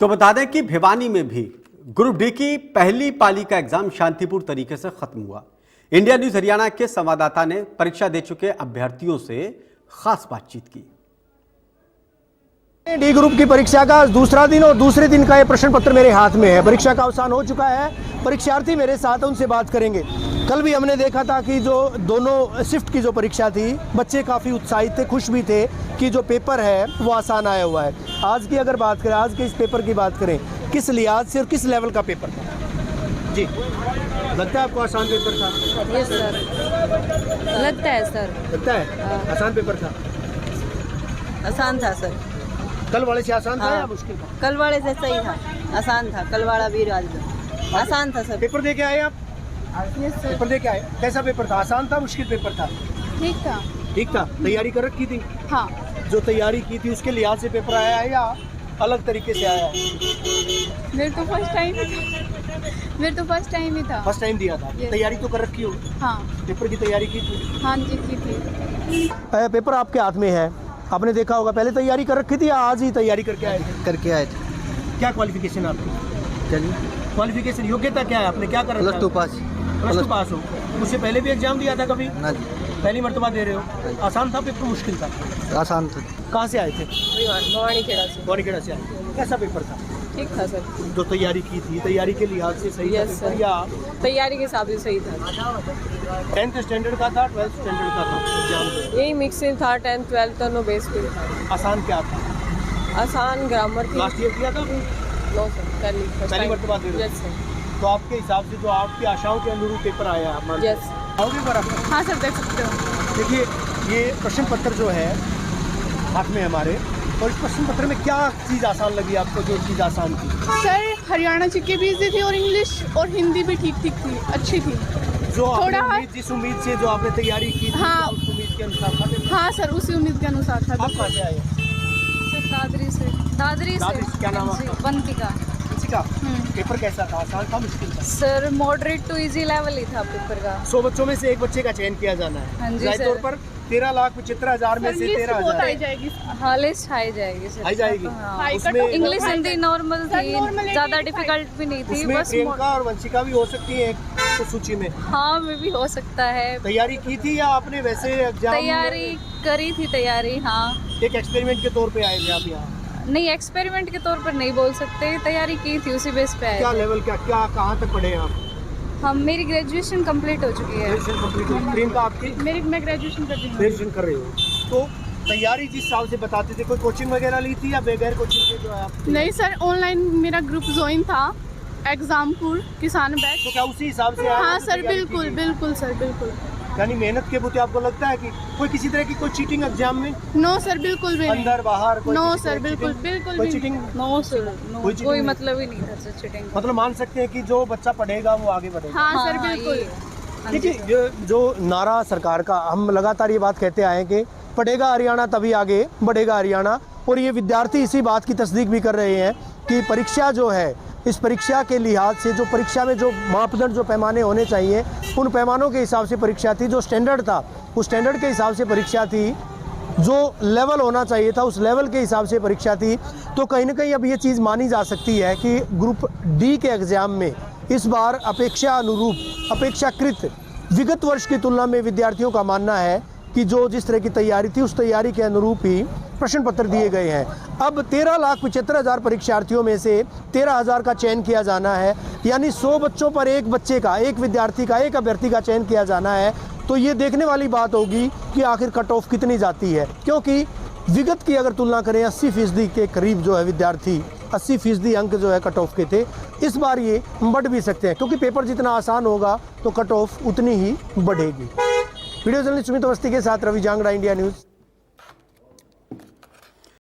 तो बता दें कि भिवानी में भी ग्रुप डी की पहली पाली का एग्जाम शांतिपूर्ण तरीके से खत्म हुआ। इंडिया न्यूज हरियाणा के संवाददाता ने परीक्षा दे चुके अभ्यर्थियों से खास बातचीत की। डी ग्रुप की परीक्षा का दूसरा दिन और दूसरे दिन का ये प्रश्न पत्र मेरे हाथ में है। परीक्षा का अवसान हो चुका है। परीक्षार्थी मेरे साथ हैं, उनसे बात करेंगे। कल भी हमने देखा था कि जो दोनों शिफ्ट की जो परीक्षा थी, बच्चे काफ़ी उत्साहित थे, खुश भी थे कि जो पेपर है वो आसान आया हुआ है। आज की अगर बात करें, आज के इस पेपर की बात करें, किस लिहाज से और किस लेवल का पेपर था? जी, लगता है आपको आसान पेपर था? यस सर, लगता है सर। लगता है आसान पेपर था? आसान था सर। कल वाले से आसान था या मुश्किल था? कल वाले से सही था, आसान था। कल वाला भी आसान था सर। पेपर दे के आए आप? Yes sir. पेपर दे के आए, कैसा पेपर था? आसान था, मुश्किल पेपर था? ठीक था। ठीक था। तैयारी कर रखी थी? हाँ। जो तैयारी की थी उसके लिहाज से पेपर आया है या अलग तरीके से आया है? मेरे तो फर्स्ट टाइम ही था। फर्स्ट टाइम दिया था। Yes. तैयारी तो कर रखी होगी? हाँ। पेपर की तैयारी की थी? हाँ जी, की थी। पेपर आपके हाथ में है, आपने देखा होगा। पहले तैयारी कर रखी थी या आज ही तैयारी करके आए थे? करके आए थे। क्या क्वालिफिकेशन आपकी? चलिए, क्वालिफिकेशन योग्यता क्या है? आपने क्या कर प्लस टू पास। प्लस टू पास हो। उससे पहले भी एग्जाम दिया था कभी? ना जी, पहली मर्तबा दे रहे हो। आसान था पेपर, मुश्किल था? आसान था। कहाँ से आए थे? भवानी खेड़ा से। ग्वारीखेड़ा से आए। कैसा पेपर था? ठीक था सर। जो तैयारी की थी, तैयारी के लिहाज से सही था Yes, पेपर sir. या तैयारी के हिसाब से सही था। 10th स्टैंडर्ड का था, 12th स्टैंडर्ड का था एग्जाम? यही मिक्सिंग था, 10th 12th दोनों बेस पे था। आसान क्या था? आसान ग्रामर थी। लास्ट ईयर किया था? नो सर, पहली मर्तबा दे रहे हो? Yes sir. तो आपके हिसाब से जो आपकी आशाओं के अनुरूप पेपर आया है? यस। आओगे पर आप? हाँ सर, देख सकते हो। देखिए, ये प्रश्न पत्र जो है हाथ में हमारे, और इस प्रश्न पत्र में क्या चीज़ आसान लगी आपको? जो चीज़ आसान थी सर, हरियाणा जीके भी इजी थी और इंग्लिश और हिंदी भी ठीक ठीक थी, अच्छी थी। जो आपने थोड़ा उम्मीद, जिस उम्मीद से जो आपने तैयारी की थी, हाँ। उस उम्मीद के अनुसार था पेपर? हाँ सर, उसी उम्मीद के अनुसार था। आप कहाँ से आए? दादरी से। दादरी से। क्या नाम आपका? बंतिका। का पेपर कैसा था? आसान था, मुश्किल था? Sir, moderate to easy level ही था पेपर का। 100 बच्चों में से एक बच्चे का चयन किया जाना है। हाँ जी जाहिर सर। तौर पर 13,75,000 में से 13,000 आई जाएगी। हाँ, लिस्ट आई जाएगी सर। आई जाएगी। हाँ। उसमें इंग्लिश हिंदी नॉर्मल सर, थी, normal ज़्यादा है, डिफिकल्ट भी नहीं थी। उसमें बस प्रियंका और वंशिका भी हो सकती है तो सूची में। हाँ, में भी हो सकता है। तैयारी की थी या आपने वैसे एग्जाम? तैयारी करी थी, तैयारी। हाँ। एक एक्सपेरिमेंट के तौर पे आए थे आप यहाँ? नहीं, एक्सपेरिमेंट के तौर पर नहीं बोल सकते, तैयारी की थी, उसी बेस पे आए क्या थे। लेवल, क्या क्या कहाँ तक पढ़े हैं आप? हम, मेरी ग्रेजुएशन कंप्लीट हो चुकी है। ग्रेजुएशन कंप्लीट हुई। प्रियंका आपकी? मैं ग्रेजुएशन कर रही हूँ। ग्रेजुएशन कर रहे हो। तो तैयारी जिस हिसाब से बताते थे, कोई कोचिंग वगैरह ली थी या बगैर कोचिंग के जो है आप? नहीं सर, ऑनलाइन मेरा ग्रुप ज्वाइन था, एग्जामपुर किसान बैच। तो क्या उसी हिसाब से आया? हाँ तो सर, तैयारी की बिल्कुल थी? बिल्कुल सर, बिल्कुल। यानी मेहनत के बुते आपको लगता है कि कोई किसी तरह की कोई चीटिंग एग्जाम में? नो सर, बिल्कुल भी नहीं। अंदर बाहर कोई नो किसी सर, तरह की बिल्कुल cheating? बिल्कुल कोई भी चीटिंग? नो सर, कोई cheating कोई नहीं? मतलब ही नहीं था सर चीटिंग। मतलब मान सकते हैं कि जो बच्चा पढ़ेगा वो आगे बढ़ेगा। हाँ सर, हाँ, बिल्कुल। ये। हाँ देखिए, जी। जो नारा सरकार का, हम लगातार ये बात कहते आए हैं कि पढ़ेगा हरियाणा तभी आगे बढ़ेगा हरियाणा, और ये विद्यार्थी इसी बात की तस्दीक भी कर रहे हैं कि परीक्षा जो है, इस परीक्षा के लिहाज से जो परीक्षा में जो मापदंड, जो पैमाने होने चाहिए, उन पैमानों के हिसाब से परीक्षा थी। जो स्टैंडर्ड था, उस स्टैंडर्ड के हिसाब से परीक्षा थी। जो लेवल होना चाहिए था, उस लेवल के हिसाब से परीक्षा थी। तो कहीं ना कहीं अब ये चीज़ मानी जा सकती है कि ग्रुप डी के एग्ज़ाम में इस बार अपेक्षा अनुरूप, अपेक्षाकृत विगत वर्ष की तुलना में विद्यार्थियों का मानना है कि जो जिस तरह की तैयारी थी, उस तैयारी के अनुरूप ही प्रश्न पत्र दिए गए हैं। अब 13,75,000 परीक्षार्थियों में से 13,000 का चयन किया जाना है, यानी 100 बच्चों पर एक बच्चे का, एक विद्यार्थी का, एक अभ्यर्थी का चयन किया जाना है। तो ये देखने वाली बात होगी कि आखिर कट ऑफ कितनी जाती है, क्योंकि विगत की अगर तुलना करें 80% के करीब जो है विद्यार्थी, 80% अंक जो है कट ऑफ के थे। इस बार ये बढ़ भी सकते हैं, क्योंकि पेपर जितना आसान होगा तो कट ऑफ उतनी ही बढ़ेगी। वीडियो जर्नलिस्ट सुमित अवस्थी के साथ रवि जांगड़ा, इंडिया न्यूज़।